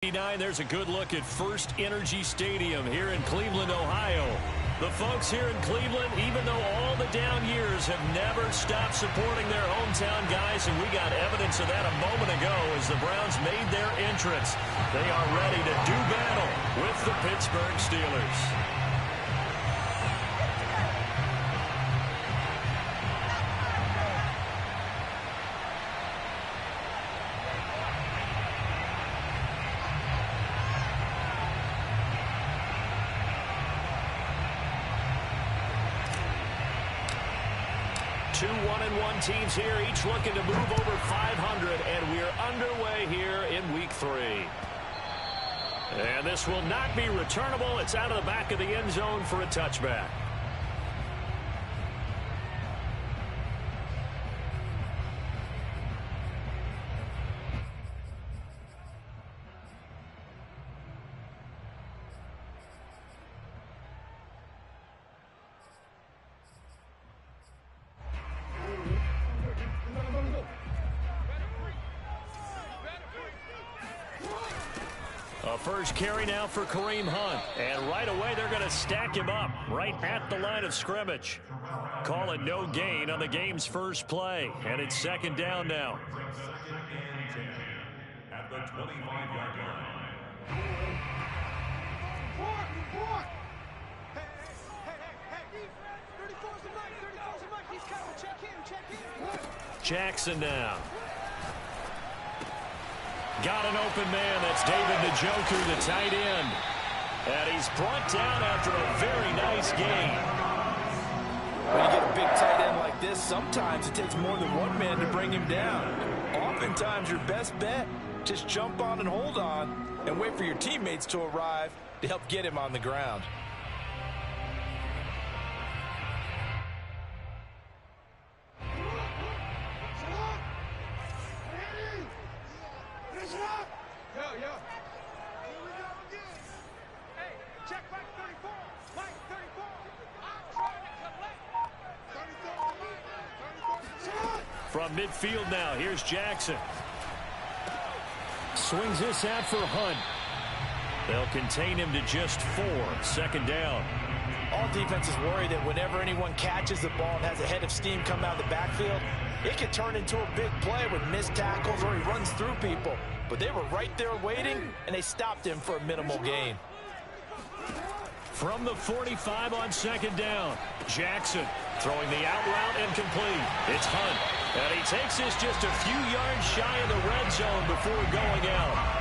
There's a good look at First Energy Stadium here in Cleveland, Ohio. The folks here in Cleveland, even though all the down years, have never stopped supporting their hometown guys, and we got evidence of that a moment ago as the Browns made their entrance. They are ready to do battle with the Pittsburgh Steelers. 2 1-1 teams here, each looking to move over 500, and we're underway here in Week 3. And this will not be returnable. It's out of the back of the end zone for a touchback. First carry now for Kareem Hunt. And right away, they're going to stack him up right at the line of scrimmage. Call it no gain on the game's first play. And it's second down now. At the 25-yard line. Jackson now. Got an open man. That's David Njoku, the tight end. And he's brought down after a very nice gain. When you get a big tight end like this, sometimes it takes more than one man to bring him down. Oftentimes, your best bet, just jump on and hold on and wait for your teammates to arrive to help get him on the ground. From midfield now, here's Jackson. Swings this out for Hunt. They'll contain him to just 4. Second down. All defenses worry that whenever anyone catches the ball and has a head of steam come out of the backfield, it can turn into a big play with missed tackles or he runs through people. But they were right there waiting, and they stopped him for a minimal gain. From the 45 on second down, Jackson throwing the out route incomplete. It's Hunt. And he takes this just a few yards shy of the red zone before going out.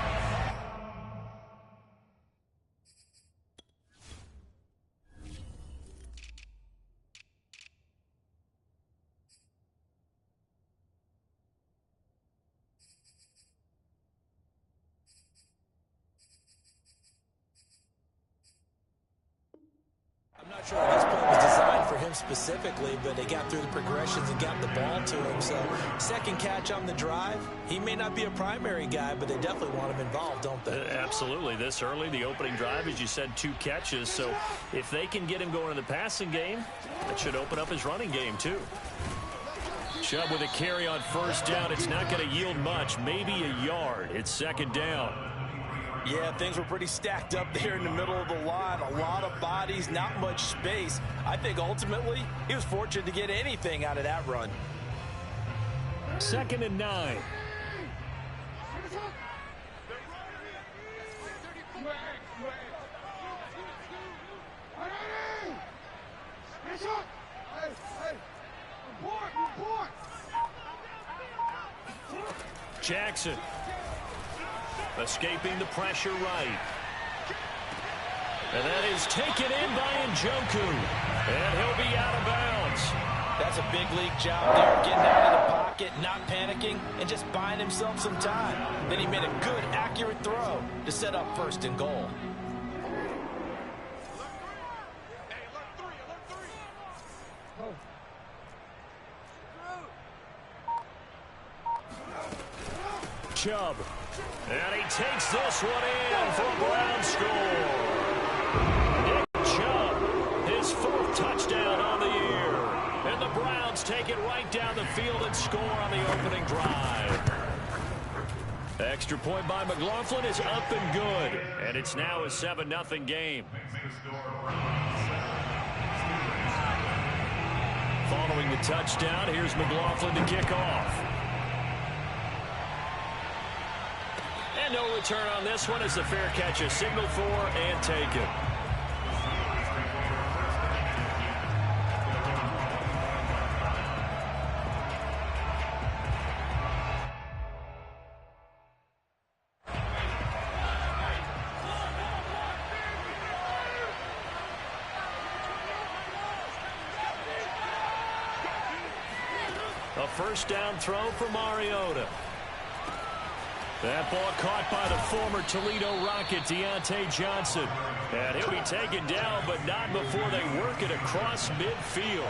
I'm not sure this play was designed for him specifically, but they got through the progressions and got the ball to him. So, second catch on the drive. He may not be a primary guy, but they definitely want him involved, don't they? Absolutely. This early, the opening drive, as you said, 2 catches. So, if they can get him going in the passing game, that should open up his running game, too. Chubb with a carry on first down. It's not going to yield much, maybe a yard. It's second down. Yeah, things were pretty stacked up there in the middle of the line. A lot of bodies, not much space. I think ultimately he was fortunate to get anything out of that run. Second and 9. Jackson. Escaping the pressure right. And that is taken in by Njoku. And he'll be out of bounds. That's a big league job there, getting out of the pocket, not panicking, and just buying himself some time. Then he made a good, accurate throw to set up first and goal. Chubb. And he takes this one in for a Brown score. Nick Chubb, his 4th touchdown on the year. And the Browns take it right down the field and score on the opening drive. Extra point by McLaughlin is up and good. And it's now a 7-0 game. Following the touchdown, here's McLaughlin to kick off. And no return on this one as the fair catch is signaled for and taken. A first down throw for Mariota. That ball caught by the former Toledo Rocket, Deontay Johnson. And he'll be taken down, but not before they work it across midfield.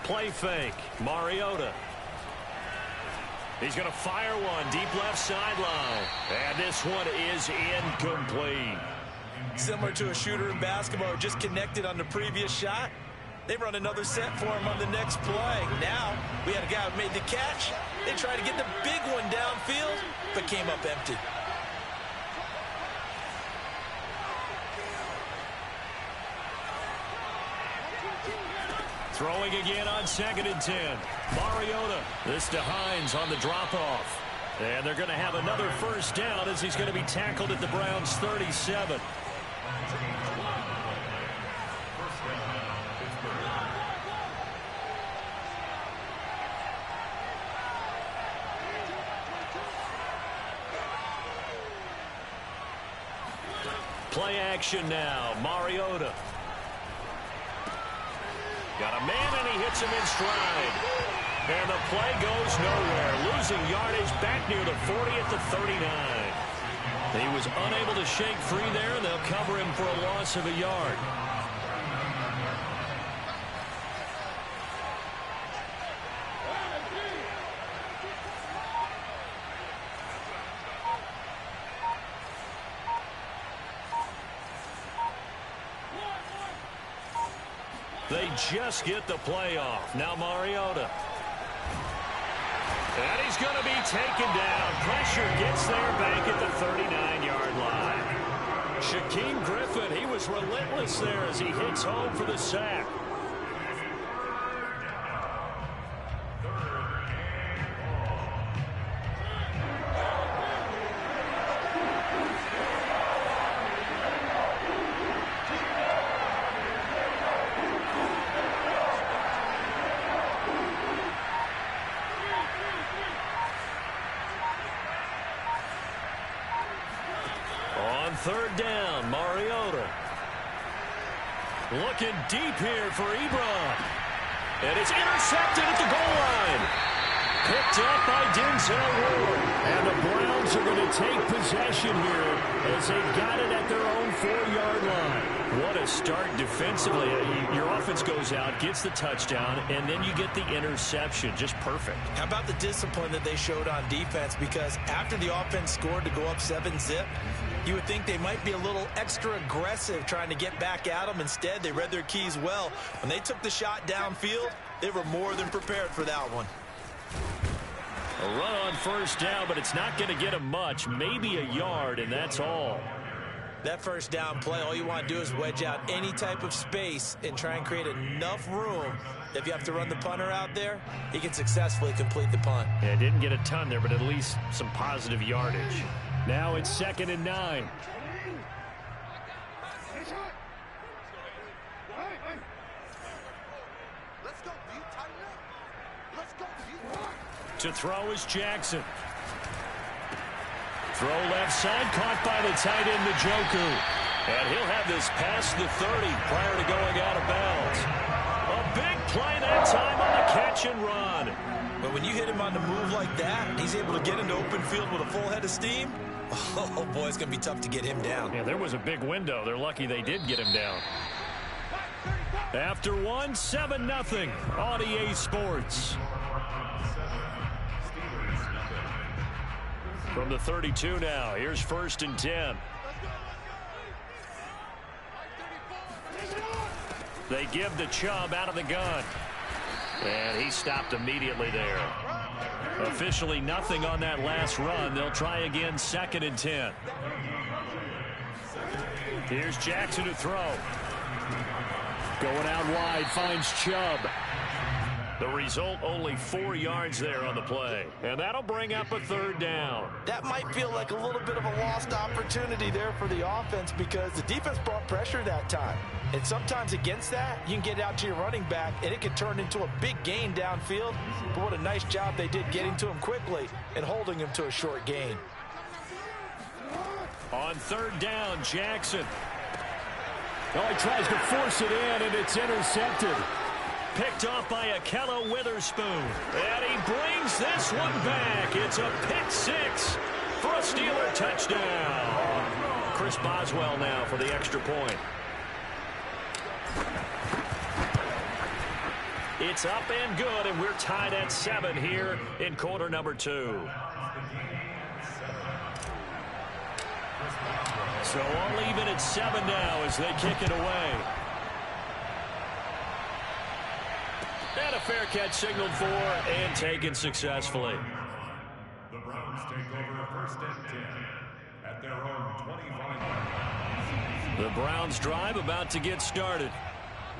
Play fake. Mariota. He's going to fire one deep left sideline. And this one is incomplete. Similar to a shooter in basketball who just connected on the previous shot. They run another set for him on the next play. Now we had a guy who made the catch. They tried to get the big one downfield, but came up empty. Throwing again on 2nd and 10. Mariota. This to Hines on the drop-off. And they're going to have another first down as he's going to be tackled at the Browns' 37. Play action now. Mariota. Got a man, and he hits him in stride. And the play goes nowhere. Losing yardage back near the 40 at the 39. He was unable to shake free there, and they'll cover him for a loss of a yard. They just get the play off. Now Mariota. And he's going to be taken down. Pressure gets there back at the 39-yard line. Shaquem Griffin, he was relentless there as he hits home for the sack. Third down, Mariota. Looking deep here for Ebron. And it's intercepted at the goal line. Picked up by Denzel Ward. And the Browns are going to take possession here as they've got it at their own 4-yard line. What a start defensively. Your offense goes out, gets the touchdown, and then you get the interception. Just perfect. How about the discipline that they showed on defense? Because after the offense scored to go up 7-zip, you would think they might be a little extra aggressive trying to get back at them. Instead, they read their keys well. When they took the shot downfield, they were more than prepared for that one. A run on first down, but it's not going to get them much. Maybe a yard, and that's all. That first down play, all you want to do is wedge out any type of space and try and create enough room. If you have to run the punter out there, he can successfully complete the punt. Yeah, didn't get a ton there, but at least some positive yardage. Now it's 2nd and 9. To throw is Jackson. Throw left side, caught by the tight end, Njoku. And he'll have this past the 30 prior to going out of bounds. A big play that time on the catch and run. But when you hit him on the move like that, he's able to get into open field with a full head of steam. Oh, boy, it's going to be tough to get him down. Yeah, there was a big window. They're lucky they did get him down. After one, 7-0 on EA Sports. From the 32 now, here's 1st and 10. They give to Chubb out of the gun. And he stopped immediately there. Officially nothing on that last run. They'll try again, 2nd and 10. Here's Jackson to throw. Going out wide, finds Chubb. The result, only 4 yards there on the play. And that'll bring up a 3rd down. That might feel like a little bit of a lost opportunity there for the offense because the defense brought pressure that time. And sometimes against that, you can get out to your running back, and it can turn into a big gain downfield. But what a nice job they did getting to him quickly and holding him to a short gain. On 3rd down, Jackson. Oh, he tries to force it in, and it's intercepted. Picked off by Akello Witherspoon. And he brings this one back. It's a pick 6 for a Steeler touchdown. Chris Boswell now for the extra point. It's up and good, and we're tied at 7 here in quarter number 2. So all even at 7 now as they kick it away. And a fair catch signaled for and taken successfully. The Browns take over 1st and 10 at their own 25. The Browns drive about to get started.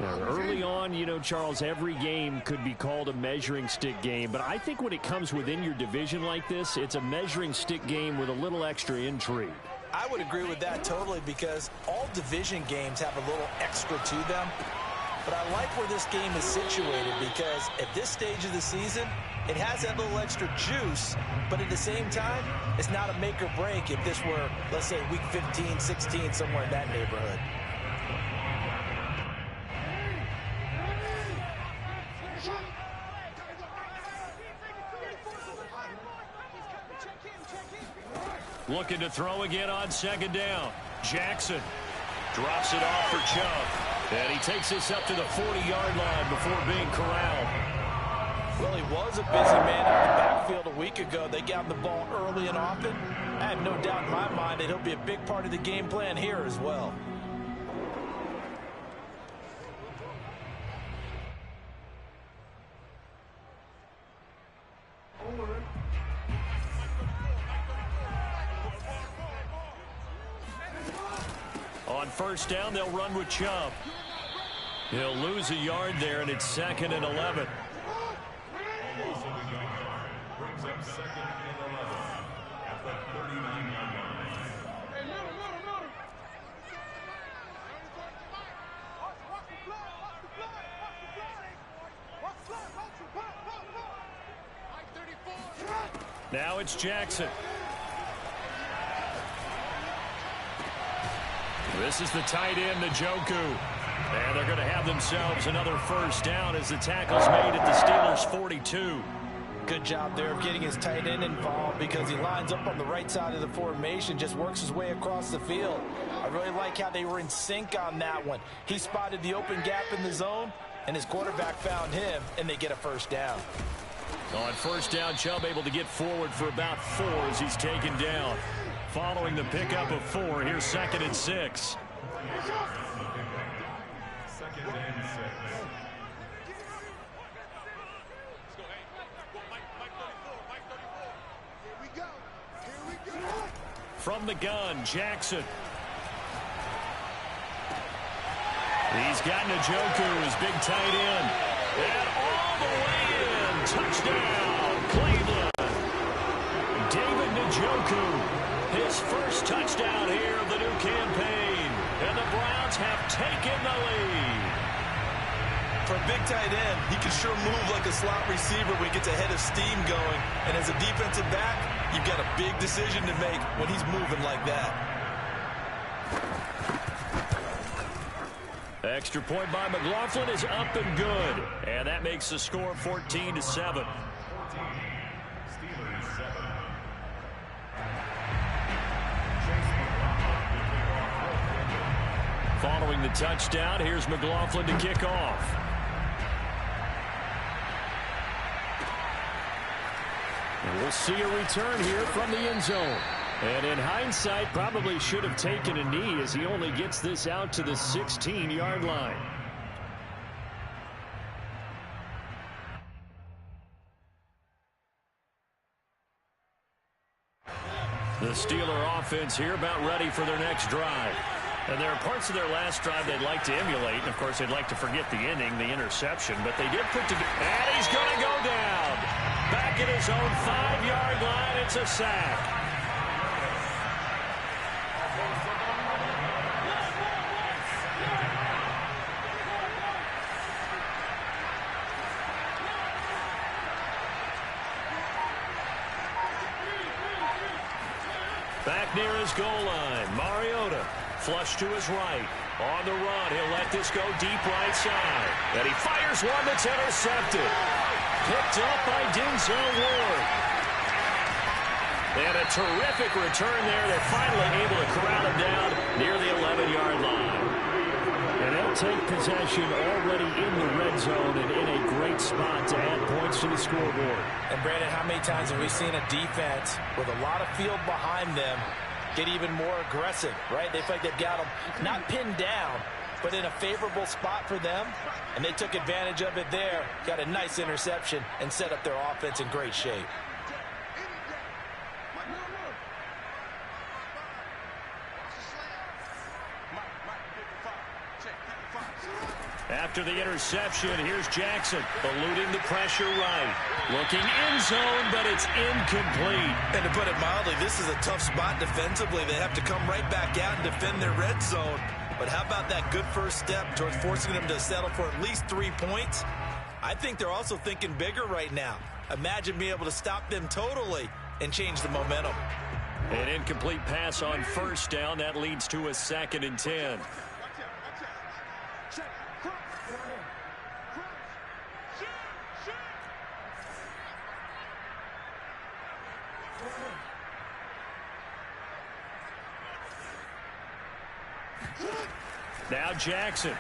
Early on, you know, Charles, every game could be called a measuring stick game. But I think when it comes within your division like this, it's a measuring stick game with a little extra intrigue. I would agree with that totally because all division games have a little extra to them. But I like where this game is situated because at this stage of the season, it has that little extra juice, but at the same time, it's not a make or break if this were, let's say, week 15, 16, somewhere in that neighborhood. Looking to throw again on 2nd down. Jackson drops it off for Chubb. And he takes this up to the 40-yard line before being corralled. Well, he was a busy man out of the backfield a week ago. They got him the ball early and often. I have no doubt in my mind that he'll be a big part of the game plan here as well. On 1st down, they'll run with Chubb. He'll lose a yard there, and it's 2nd and 11. Brings up 2nd and 11 at the 39-yard line. Now it's Jackson. This is the tight end, Njoku. And they're going to have themselves another 1st down as the tackle's made at the Steelers' 42. Good job there of getting his tight end involved because he lines up on the right side of the formation, just works his way across the field. I really like how they were in sync on that one. He spotted the open gap in the zone, and his quarterback found him, and they get a 1st down. On 1st down, Chubb able to get forward for about 4 as he's taken down. Following the pickup of 4, here's 2nd and 6. 2nd and 6. From the gun, Jackson. He's got Njoku, his big tight end. And all the way in. Touchdown, Cleveland. David Njoku, his 1st touchdown here of the new campaign. And the Browns have taken the lead. For a big tight end, he can sure move like a slot receiver when he gets a head of steam going. And as a defensive back, you've got a big decision to make when he's moving like that. Extra point by McLaughlin is up and good. And that makes the score 14-7. Following the touchdown, here's McLaughlin to kick off. And we'll see a return here from the end zone. And in hindsight, probably should have taken a knee as he only gets this out to the 16-yard line. The Steeler offense here about ready for their next drive. And there are parts of their last drive they'd like to emulate. And, of course, they'd like to forget the ending, the interception. But they did put together. And he's going to go down. Back at his own 5-yard line. It's a sack. Back near his goal line. Mariota. Flush to his right. On the run. He'll let this go deep right side. And he fires one that's intercepted. Picked up by Denzel Ward. And a terrific return there. They're finally able to corral him down near the 11-yard line. And they'll take possession already in the red zone and in a great spot to add points to the scoreboard. And, Brandon, how many times have we seen a defense with a lot of field behind them get even more aggressive, right? They feel like they've got them not pinned down, but in a favorable spot for them, and they took advantage of it there, got a nice interception, and set up their offense in great shape. After the interception, here's Jackson, eluding the pressure right. Looking end zone, but it's incomplete. And to put it mildly, this is a tough spot defensively. They have to come right back out and defend their red zone. But how about that good first step towards forcing them to settle for at least 3 points? I think they're also thinking bigger right now. Imagine being able to stop them totally and change the momentum. An incomplete pass on first down. That leads to a 2nd and 10. Now Jackson.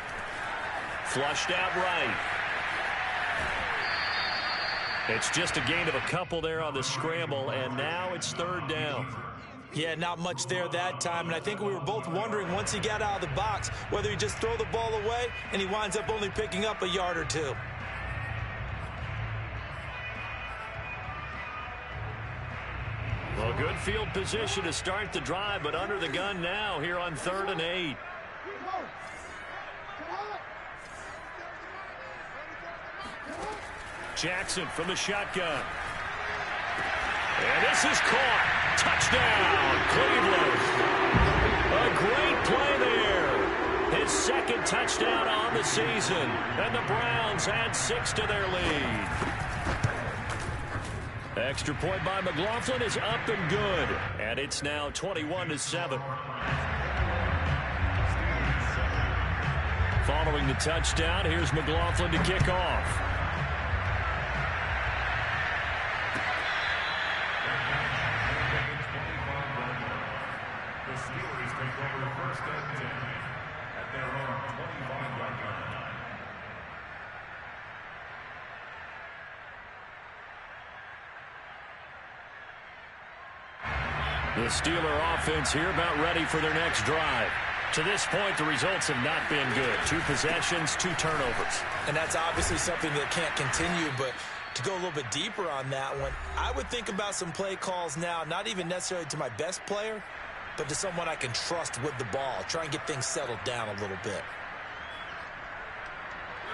Flushed out right. It's just a gain of a couple there on the scramble, and now it's 3rd down. Yeah, not much there that time, and I think we were both wondering once he got out of the box whether he just throw the ball away and he winds up only picking up a yard or 2. Well, good field position to start the drive, but under the gun now here on 3rd and 8. Jackson from the shotgun. And this is caught. Touchdown, Cleveland. A great play there. His 2nd touchdown on the season. And the Browns add 6 to their lead. Extra point by McLaughlin is up and good. And it's now 21-7. Following the touchdown, here's McLaughlin to kick off. The Steelers take over 1st and 10 at their own 25-yard line. The Steeler offense here about ready for their next drive. To this point, the results have not been good. 2 possessions, 2 turnovers. And that's obviously something that can't continue, but to go a little bit deeper on that one, I would think about some play calls now, not even necessarily to my best player, but to someone I can trust with the ball. Try and get things settled down a little bit.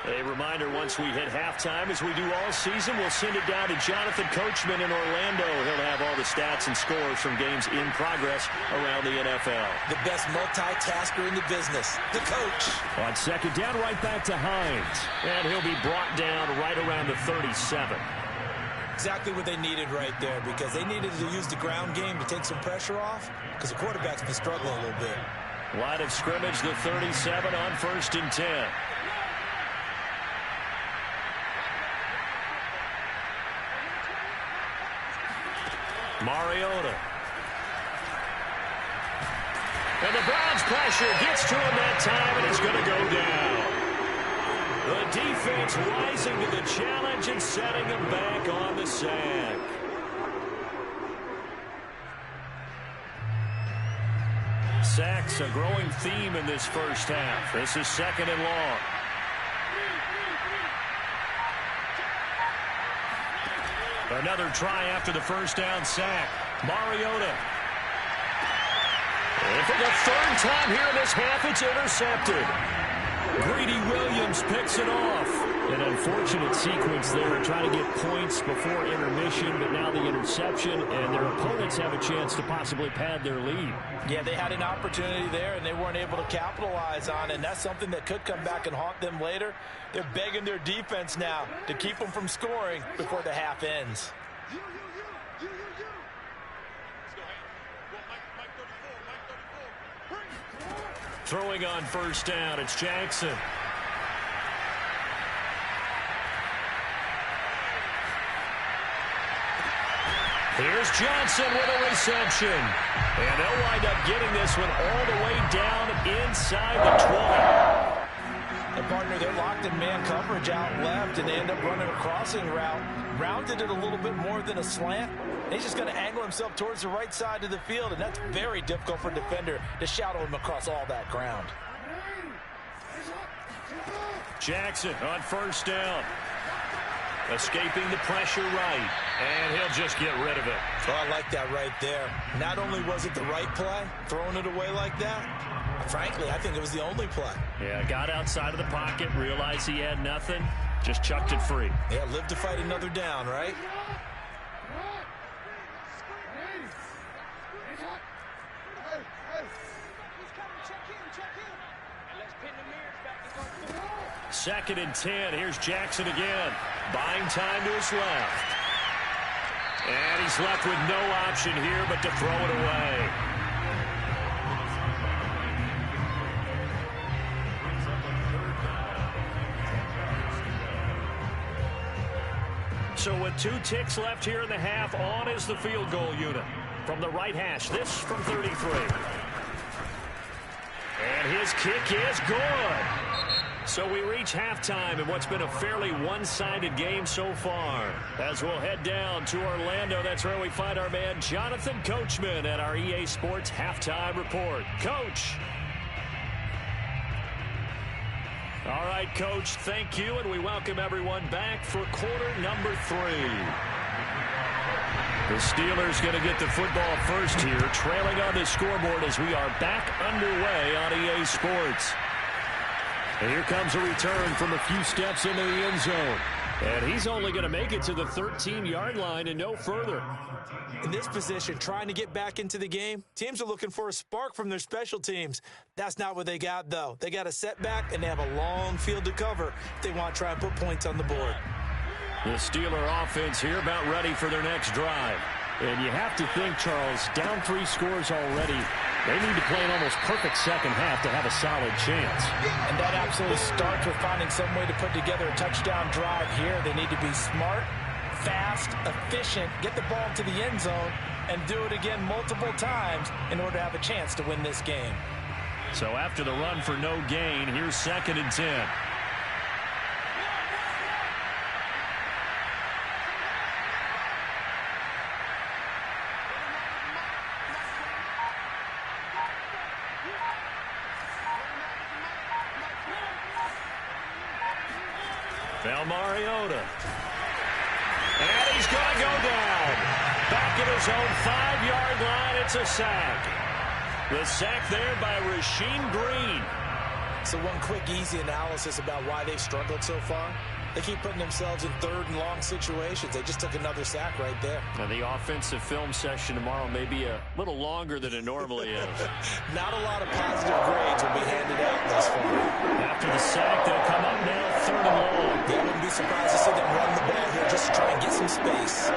A reminder, once we hit halftime, as we do all season, we'll send it down to Jonathan Coachman in Orlando. He'll have all the stats and scores from games in progress around the NFL. The best multitasker in the business, the coach. On 2nd down, right back to Hines. And he'll be brought down right around the 37. Exactly what they needed right there, because they needed to use the ground game to take some pressure off, because the quarterback's been struggling a little bit. Line of scrimmage, the 37 on 1st and 10. Mariota. And the Browns' pressure gets to him that time, and he's going to go down. The defense rising to the challenge and setting him back on the sack. Sacks a growing theme in this first half. This is 2nd and long. Another try after the first down sack. Mariota. And for the 3rd time here in this half, it's intercepted. Greedy Williams picks it off. An unfortunate sequence there, trying to get points before intermission, but now the interception, and their opponents have a chance to possibly pad their lead. Yeah, they had an opportunity there, and they weren't able to capitalize on it, and that's something that could come back and haunt them later. They're begging their defense now to keep them from scoring before the half ends. Throwing on first down, it's Jackson. Here's Johnson with a reception. And they'll wind up getting this one all the way down inside the 20. And partner, they're locked in man coverage out left, and they end up running a crossing route. Rounded it a little bit more than a slant. He's just going to angle himself towards the right side of the field, and that's very difficult for a defender to shadow him across all that ground. Jackson on first down. Escaping the pressure right, and he'll just get rid of it. Oh, I like that right there. Not only was it the right play, throwing it away like that, frankly, I think it was the only play. Yeah, got outside of the pocket, realized he had nothing, just chucked it free. Yeah, live to fight another down, right? Second and 10. Here's Jackson again. Buying time to his left. And he's left with no option here but to throw it away. So with 2 ticks left here in the half, on is the field goal unit. From the right hash, this from 33. And his kick is good. So we reach halftime in what's been a fairly one-sided game so far. As we'll head down to Orlando, that's where we find our man Jonathan Coachman at our EA Sports Halftime Report. Coach. All right, Coach, thank you, and we welcome everyone back for quarter number 3. The Steelers going to get the football first here, trailing on the scoreboard as we are back underway on EA Sports. And here comes a return from a few steps into the end zone. And he's only going to make it to the 13-yard line and no further. In this position, trying to get back into the game, teams are looking for a spark from their special teams. That's not what they got, though. They got a setback, and they have a long field to cover if they want to try and put points on the board. The Steeler offense here about ready for their next drive. And you have to think, Charles, down 3 scores already. They need to play an almost perfect second half to have a solid chance. And that absolutely starts with finding some way to put together a touchdown drive here. They need to be smart, fast, efficient, get the ball to the end zone, and do it again multiple times in order to have a chance to win this game. So after the run for no gain, here's 2nd and 10. Mariota. And he's going to go down. Back at his own 5-yard line, it's a sack. The sack there by Rasheem Green. So one quick, easy analysis about why they've struggled so far. They keep putting themselves in 3rd and long situations. They just took another sack right there. Now the offensive film session tomorrow may be a little longer than it normally is. Not a lot of positive grades will be handed out thus far. After the sack, they'll come up now 3rd and long. Yeah, I wouldn't be surprised to see them run the ball here just to try and get some space.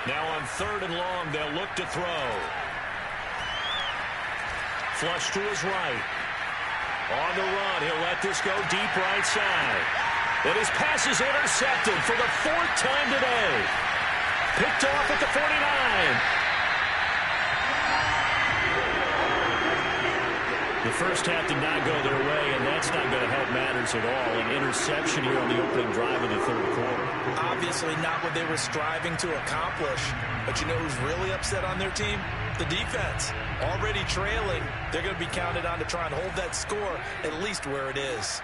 Now on 3rd and long, they'll look to throw. Flush to his right. On the run, he'll let this go deep right side. And his pass is intercepted for the 4th time today. Picked off at the 49. The first half did not go their way, and that's not going to help matters at all. An interception here on the opening drive of the third quarter. Obviously not what they were striving to accomplish. But you know who's really upset on their team? The defense. Already trailing, they're going to be counted on to try and hold that score at least where it is.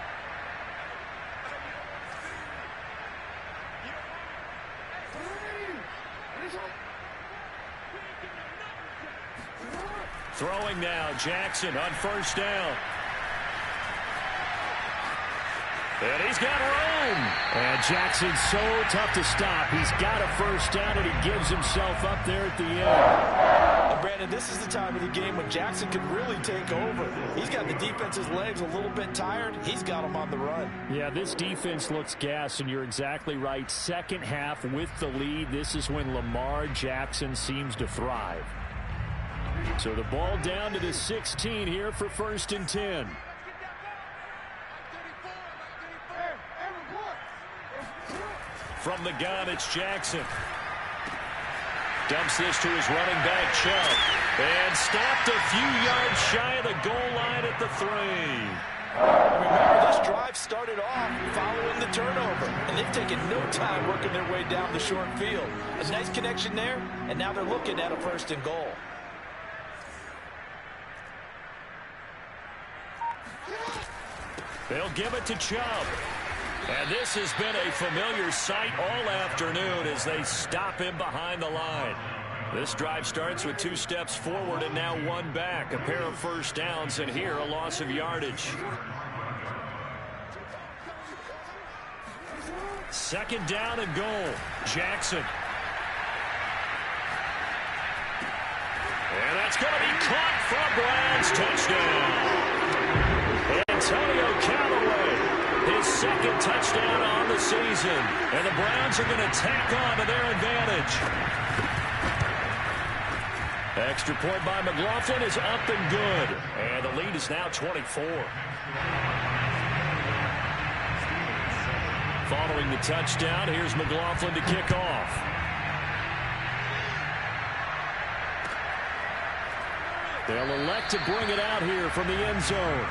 Throwing now, Jackson on first down. And he's got room. And Jackson's so tough to stop. He's got a first down, and he gives himself up there at the end. And Brandon, this is the time of the game when Jackson could really take over. He's got the defense's legs a little bit tired. He's got them on the run. Yeah, this defense looks gassed, and you're exactly right. Second half with the lead, this is when Lamar Jackson seems to thrive. So the ball down to the 16 here for 1st and 10. From the gun, it's Jackson. Dumps this to his running back, Chubb. And stopped a few yards shy of the goal line at the 3. Remember, this drive started off following the turnover, and they've taken no time working their way down the short field. A nice connection there, and now they're looking at a 1st and goal. They'll give it to Chubb. And this has been a familiar sight all afternoon as they stop him behind the line. This drive starts with 2 steps forward and now 1 back. A pair of first downs, and here a loss of yardage. 2nd down and goal. Jackson. And that's going to be caught for Browns touchdown. Antonio Callaway, his 2nd touchdown on the season. And the Browns are going to tack on to their advantage. Extra point by McLaughlin is up and good. And the lead is now 24. Following the touchdown, here's McLaughlin to kick off. They'll elect to bring it out here from the end zone.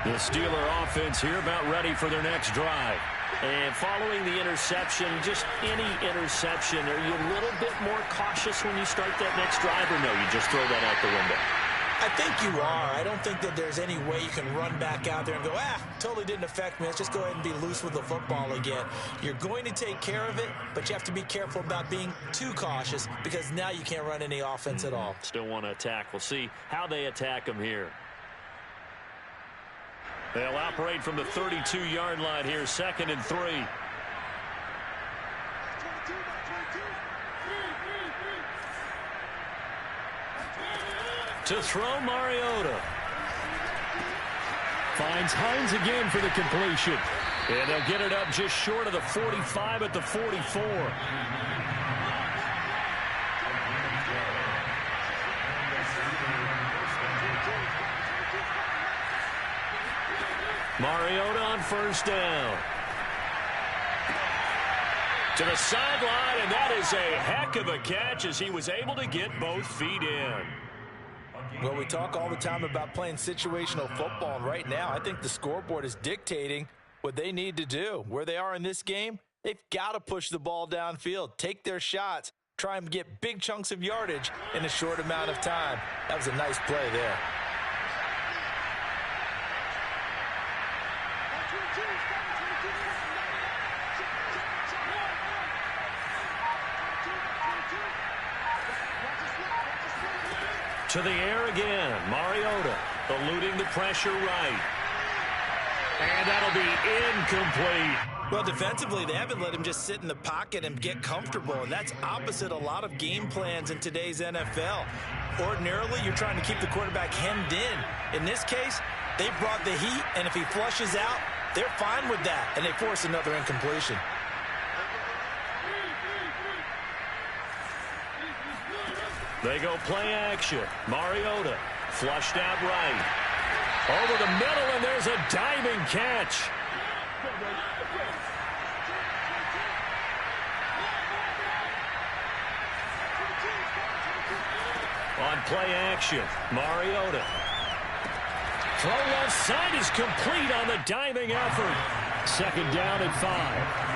The Steeler offense here about ready for their next drive. And following the interception, just any interception, are you a little bit more cautious when you start that next drive, or no, you just throw that out the window? I think you are. I don't think that there's any way you can run back out there and go, totally didn't affect me. Let's just go ahead and be loose with the football again. You're going to take care of it, but you have to be careful about being too cautious because now you can't run any offense at all. Still want to attack. We'll see how they attack them here. They'll operate from the 32-yard line here, 2nd and 3. To throw, Mariota. Finds Hines again for the completion. And they'll get it up just short of the 45 at the 44. Mariota on first down. To the sideline, and that is a heck of a catch as he was able to get both feet in. Well, we talk all the time about playing situational football, and right now I think the scoreboard is dictating what they need to do. Where they are in this game, they've got to push the ball downfield, take their shots, try and get big chunks of yardage in a short amount of time. That was a nice play there. To the air again. Mariota eluding the pressure right. And that'll be incomplete. Well, defensively, they haven't let him just sit in the pocket and get comfortable, and that's opposite a lot of game plans in today's NFL. Ordinarily, you're trying to keep the quarterback hemmed in. In this case, they brought the heat, and if he flushes out, they're fine with that, and they force another incompletion. They go play action. Mariota flushed out right. Over the middle, and there's a diving catch. On play action, Mariota. Throw left side is complete on the diving effort. Second down and 5.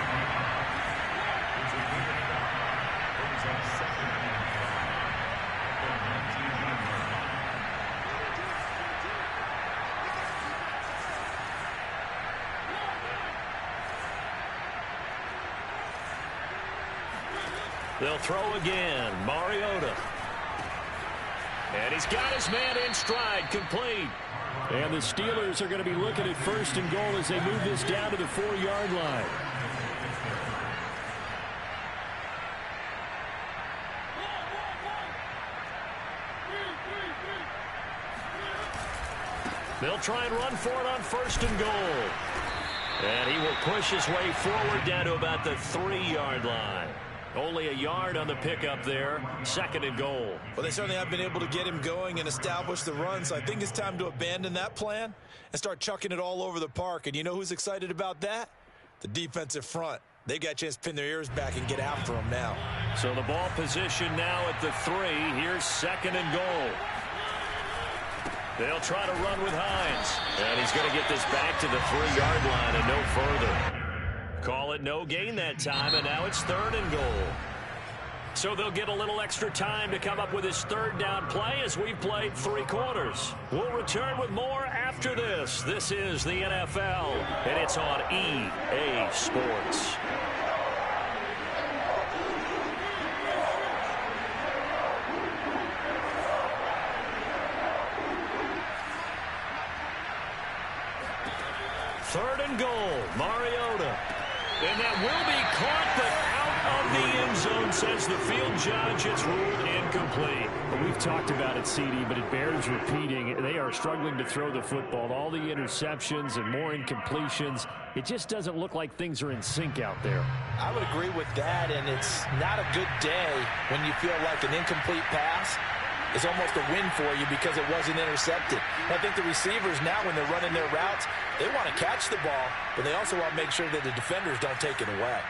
They'll throw again. Mariota. And he's got his man in stride, complete. And the Steelers are going to be looking at first and goal as they move this down to the 4-yard line. They'll try and run for it on first and goal. And he will push his way forward down to about the 3-yard line. Only a yard on the pickup there. Second and goal. Well, they certainly have been able to get him going and establish the run, so I think it's time to abandon that plan and start chucking it all over the park. And you know who's excited about that? The defensive front. They got a chance to pin their ears back and get after him now. So the ball position now at the 3. Here's second and goal. They'll try to run with Hines. And he's going to get this back to the 3-yard line and no further. Call it no gain that time, and now it's third and goal. So they'll get a little extra time to come up with his third down play as we've played 3 quarters. We'll return with more after this. This is the NFL, and it's on EA Sports. Third and goal, Mariota. And that will be caught, but out of the end zone, says the field judge. It's ruled incomplete. Well, we've talked about it, CD, but it bears repeating. They are struggling to throw the football. All the interceptions and more incompletions. It just doesn't look like things are in sync out there. I would agree with that, and it's not a good day when you feel like an incomplete pass is almost a win for you because it wasn't intercepted. And I think the receivers now, when they're running their routes, they want to catch the ball, but they also want to make sure that the defenders don't take it away.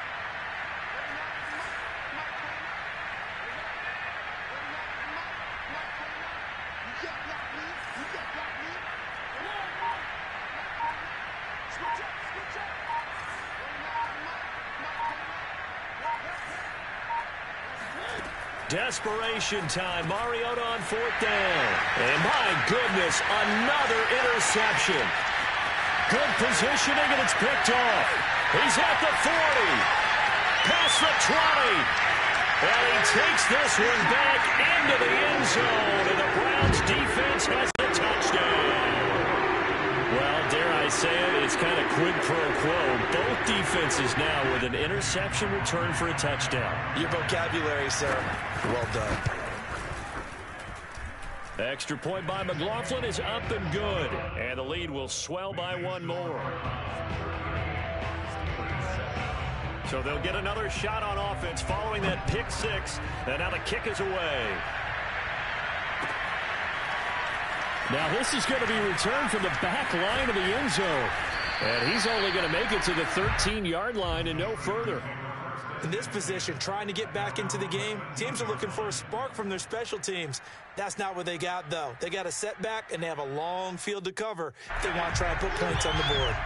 Desperation time. Mariota on fourth down. And my goodness, another interception. Good positioning, and it's picked off. He's at the 40. Past the 20. And he takes this one back into the end zone. And the Browns defense has the touchdown. Well, dare I say it, it's kind of quid pro quo. Both defenses now with an interception return for a touchdown. Your vocabulary, sir. Well done. Extra point by McLaughlin is up and good. And the lead will swell by one more. So they'll get another shot on offense following that pick 6. And now the kick is away. Now this is going to be returned from the back line of the end zone. And he's only going to make it to the 13-yard line and no further. In this position, trying to get back into the game, teams are looking for a spark from their special teams. That's not what they got, though. They got a setback, and they have a long field to cover if they want to try and put points on the board.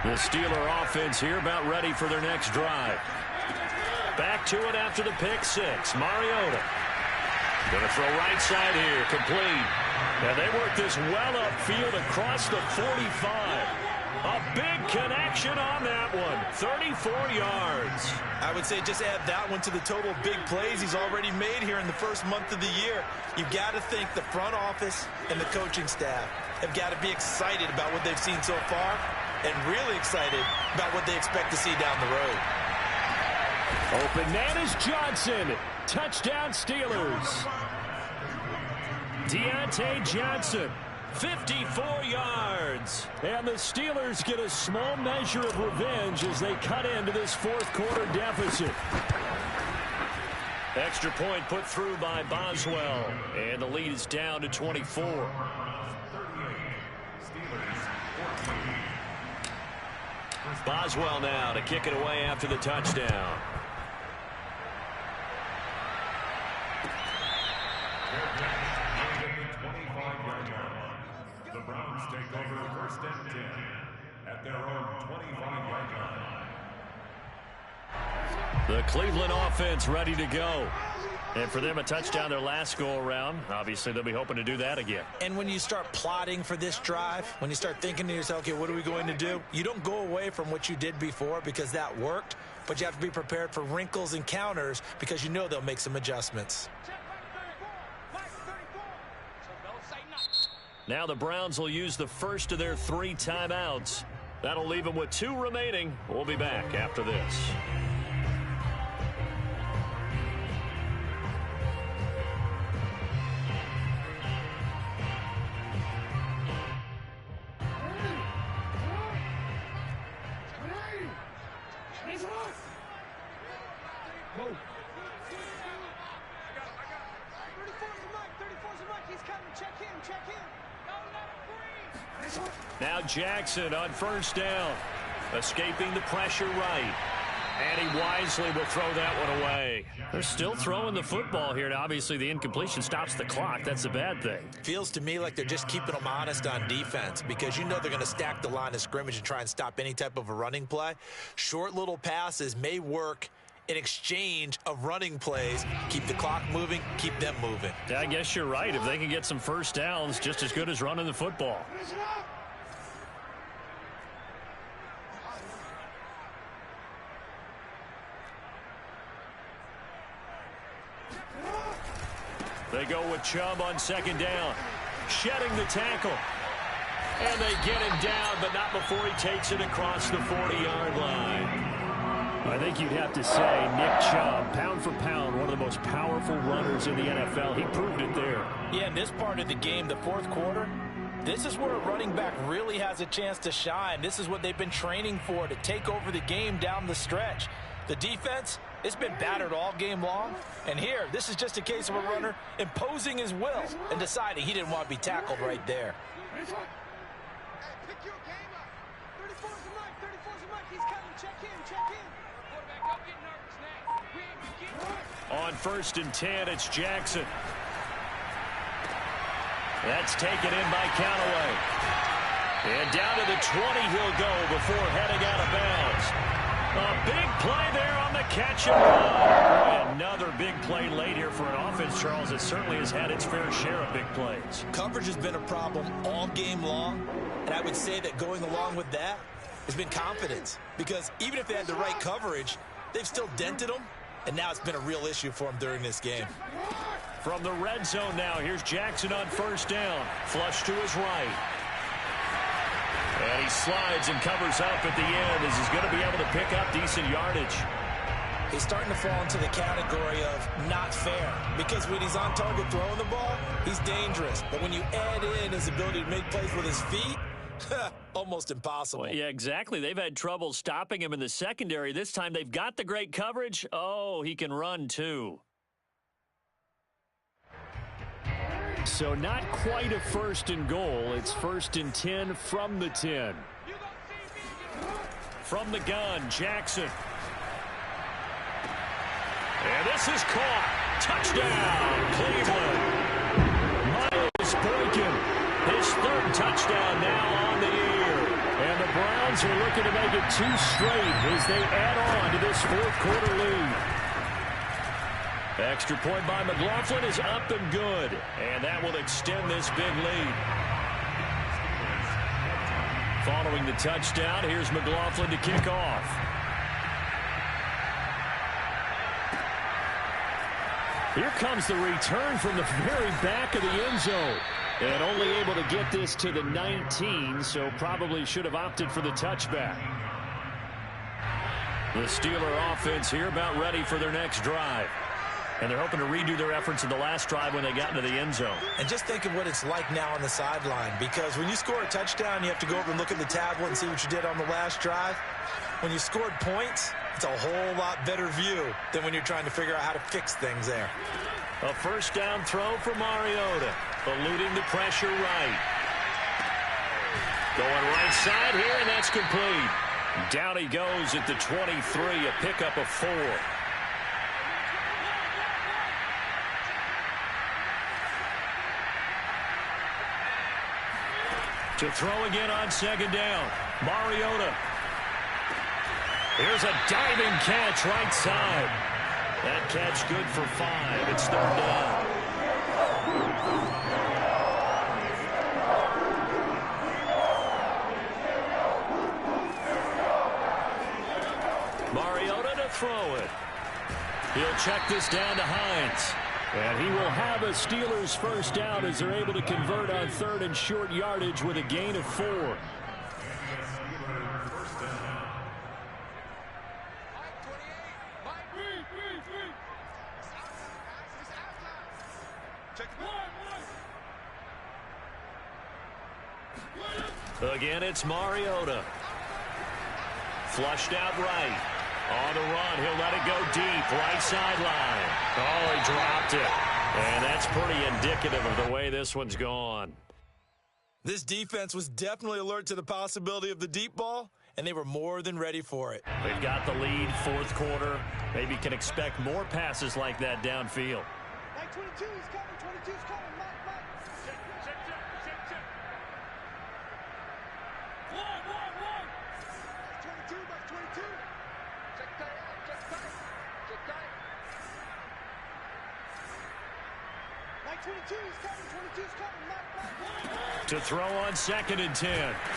The Steeler offense here about ready for their next drive. Back to it after the pick 6. Mariota. Going to throw right side here, complete. Now they work this well upfield across the 45. A big connection on that one. 34 yards. I would say just add that one to the total of big plays he's already made here in the first month of the year. You've got to think the front office and the coaching staff have got to be excited about what they've seen so far and really excited about what they expect to see down the road. Open man is Johnson. Touchdown Steelers. Deontay Johnson. 54 yards. And the Steelers get a small measure of revenge as they cut into this fourth quarter deficit. Extra point put through by Boswell. And the lead is down to 24. Boswell now to kick it away after the touchdown. The Browns take over first and 10 at their own 25-yard line. The Cleveland offense ready to go. And for them, a touchdown their last go-around. Obviously, they'll be hoping to do that again. And when you start plotting for this drive, when you start thinking to yourself, okay, what are we going to do? You don't go away from what you did before because that worked, but you have to be prepared for wrinkles and counters because you know they'll make some adjustments. Now the Browns will use the first of their 3 timeouts. That'll leave them with 2 remaining. We'll be back after this. Now Jackson on first down, escaping the pressure right. And he wisely will throw that one away. They're still throwing the football here. Now, obviously, the incompletion stops the clock. That's a bad thing. Feels to me like they're just keeping them honest on defense because you know they're going to stack the line of scrimmage and try and stop any type of a running play. Short little passes may work in exchange of running plays. Keep the clock moving, keep them moving. Yeah, I guess you're right. If they can get some first downs, just as good as running the football. They go with Chubb on second down. Shedding the tackle. And they get him down, but not before he takes it across the 40-yard line. I think you'd have to say Nick Chubb, pound for pound, one of the most powerful runners in the NFL. He proved it there. Yeah, in this part of the game, the fourth quarter, this is where a running back really has a chance to shine. This is what they've been training for, to take over the game down the stretch. The defense, it's been battered all game long. And here, this is just a case of a runner imposing his will and deciding he didn't want to be tackled right there. On first and 10, it's Jackson. That's taken in by Callaway. And down to the 20 he'll go before heading out of bounds. A big play there on the catch and run. Another big play late here for an offense, Charles, that certainly has had its fair share of big plays. Coverage has been a problem all game long, and I would say that going along with that has been confidence. Because even if they had the right coverage, they've still dented them, and now it's been a real issue for them during this game. From the red zone now, here's Jackson on first down. Flush to his right. And he slides and covers up at the end as he's going to be able to pick up decent yardage. He's starting to fall into the category of not fair, because when he's on target throwing the ball, he's dangerous. But when you add in his ability to make plays with his feet, almost impossible. Well, yeah, exactly. They've had trouble stopping him in the secondary. This time they've got the great coverage. Oh, he can run too. So not quite a first and goal. It's first and 10 from the 10. From the gun, Jackson. And this is caught. Touchdown, Cleveland. Miles Boykin, his 3rd touchdown now on the year. And the Browns are looking to make it 2 straight as they add on to this 4th quarter lead. Extra point by McLaughlin is up and good. And that will extend this big lead. Following the touchdown, here's McLaughlin to kick off. Here comes the return from the very back of the end zone. And only able to get this to the 19, so probably should have opted for the touchback. The Steeler offense here about ready for their next drive. And they're hoping to redo their efforts in the last drive when they got into the end zone. And just think of what it's like now on the sideline, because when you score a touchdown, you have to go over and look at the tablet and see what you did on the last drive. When you scored points, it's a whole lot better view than when you're trying to figure out how to fix things there. A first down throw for Mariota, eluding the pressure right. Going right side here, and that's complete. Down he goes at the 23, a pickup of 4. To throw again on second down. Mariota. Here's a diving catch right side. That catch good for 5. It's third down. Mariota to throw it. He'll check this down to Hines. And he will have a Steelers first down as they're able to convert on third and short yardage with a gain of 4. Again, it's Mariota. Flushed out right. On the run, he'll let it go deep. Right sideline. Oh, he dropped it. And that's pretty indicative of the way this one's gone. This defense was definitely alert to the possibility of the deep ball, and they were more than ready for it. They've got the lead, fourth quarter. Maybe can expect more passes like that downfield. Like 22, he's coming. 22's coming. Mike. Check. 22, Mike 22. Check tight. Like 22, he's coming. 22's coming. Mike. To throw on second and 10.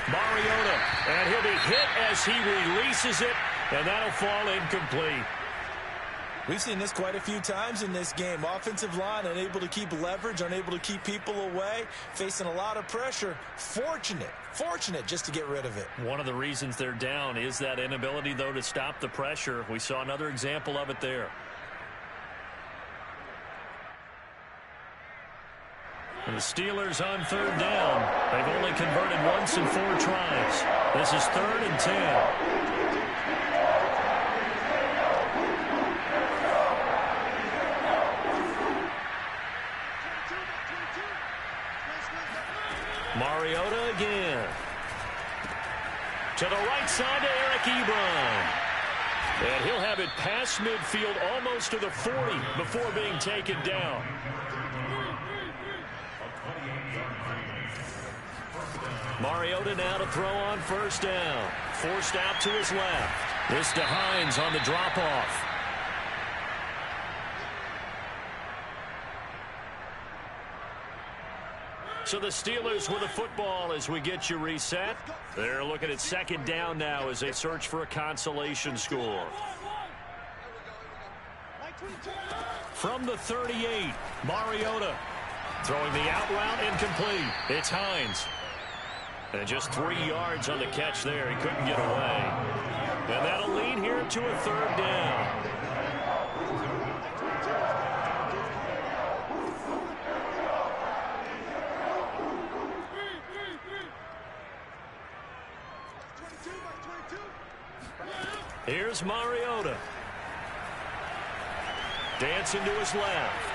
Mariota. And he'll be hit as he releases it. And that'll fall incomplete. We've seen this quite a few times in this game. Offensive line unable to keep leverage, unable to keep people away, facing a lot of pressure. Fortunate just to get rid of it. One of the reasons they're down is that inability, though, to stop the pressure. We saw another example of it there. And the Steelers on third down. They've only converted once in 4 tries. This is 3rd and 10. Mariota again. To the right side to Eric Ebron. And he'll have it past midfield almost to the 40 before being taken down. Mariota now to throw on first down. Forced out to his left. This to Hines on the drop-off. So the Steelers with the football as we get you reset. They're looking at second down now as they search for a consolation score. From the 38, Mariota throwing the out route incomplete. It's Hines. And just 3 yards on the catch there. He couldn't get away. And that'll lead here to a third down. Here's Mariota. Dancing to his left.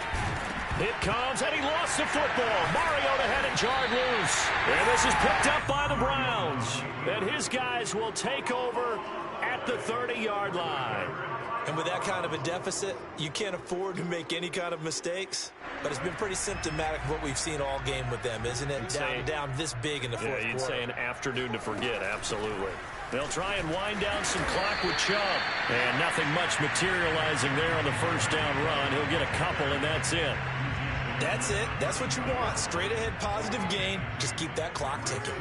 It comes, and he lost the football. Mariota had it jarred loose. And this is picked up by the Browns. And his guys will take over at the 30-yard line. And with that kind of a deficit, you can't afford to make any kind of mistakes. But it's been pretty symptomatic of what we've seen all game with them, isn't it? Down this big in the fourth quarter. You'd say an afternoon to forget, absolutely. They'll try and wind down some clock with Chubb. And nothing much materializing there on the first down run. He'll get a couple, and that's it. That's it. That's what you want. Straight ahead positive gain. Just keep that clock ticking.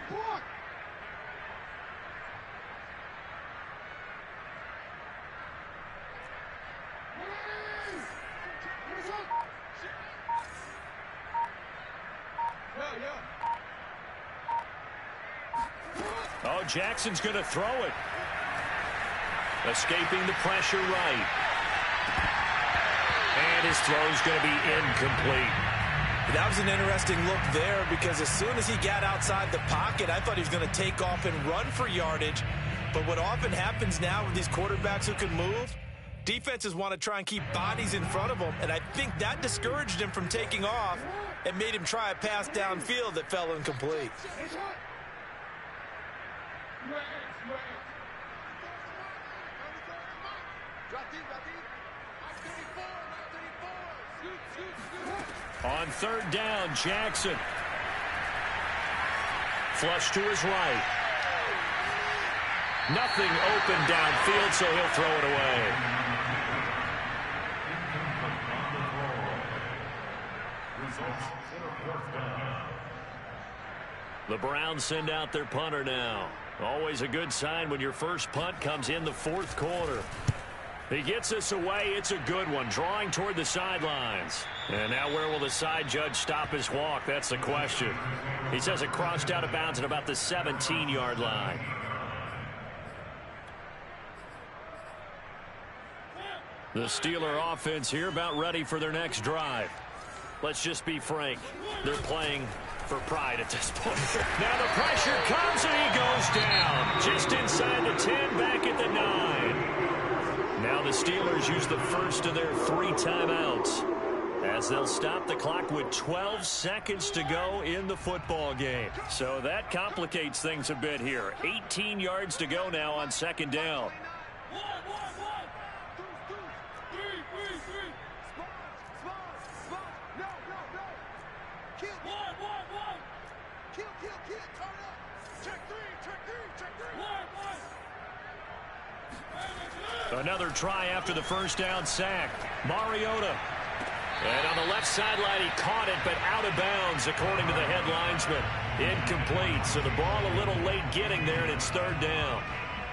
Report. Oh, Jackson's going to throw it. Escaping the pressure right. And his throw's going to be incomplete. That was an interesting look there because as soon as he got outside the pocket, I thought he was going to take off and run for yardage. But what often happens now with these quarterbacks who can move, defenses want to try and keep bodies in front of them, and I think that discouraged him from taking off and made him try a pass downfield that fell incomplete. On third down, Jackson. Flush to his right. Nothing open downfield, so he'll throw it away. The Browns send out their punter now. Always a good sign when your first punt comes in the fourth quarter. He gets us away. It's a good one, drawing toward the sidelines. And now where will the side judge stop his walk? That's the question. He says it crossed out of bounds at about the 17-yard line. The Steeler offense here about ready for their next drive. Let's just be frank. They're playing for pride at this point. Now the pressure comes and he goes down. Just inside the 10, back at the 9. Now the Steelers use the first of their 3 timeouts as they'll stop the clock with 12 seconds to go in the football game. So that complicates things a bit here. 18 yards to go now on second down. Another try after the first down sack. Mariota. And on the left sideline, he caught it, but out of bounds, according to the head linesman. Incomplete, so the ball a little late getting there, and it's third down.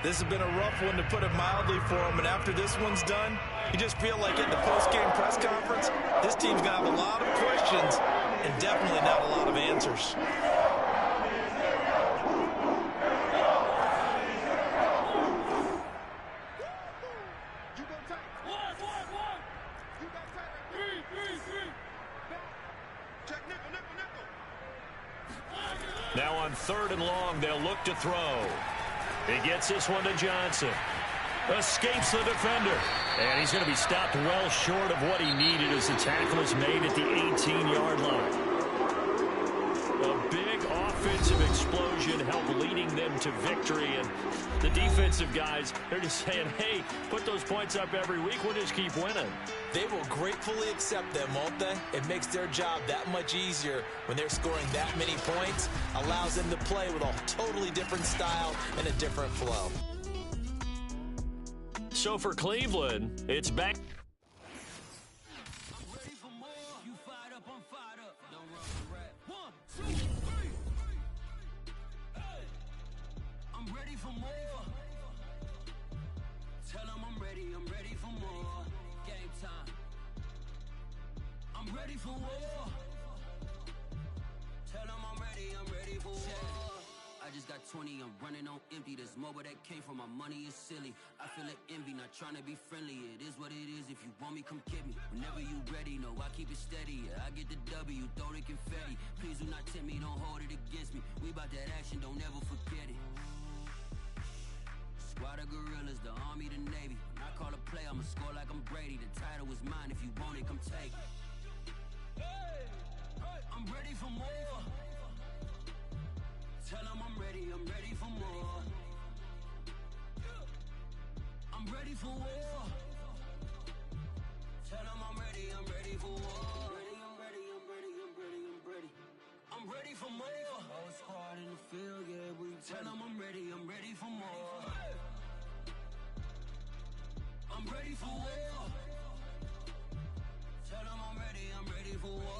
This has been a rough one, to put it mildly, for him, and after this one's done, you just feel like in the post-game press conference, this team's going to have a lot of questions and definitely not a lot of answers. Now on third and long, they'll look to throw. He gets this one to Johnson. Escapes the defender. And he's going to be stopped well short of what he needed as the tackle is made at the 18-yard line. A big offensive explosion helped leading them to victory. And the defensive guys, they're just saying, hey, put those points up every week. We'll just keep winning. They will gratefully accept them, won't they? It makes their job that much easier when they're scoring that many points. Allows them to play with a totally different style and a different flow. So for Cleveland, it's back. I'm running on empty. There's more where that came from. My money is silly. I feel it envy, not trying to be friendly. It is what it is. If you want me, come get me. Whenever you ready, no, I keep it steady. Yeah, I get the W, throw the confetti. Please do not tempt me, don't hold it against me. We about that action, don't ever forget it. Squad of gorillas, the army, the navy. When I call a play, I'ma score like I'm Brady. The title is mine. If you want it, come take it. I'm ready for more. Tell them I'm ready for more. I'm ready for war.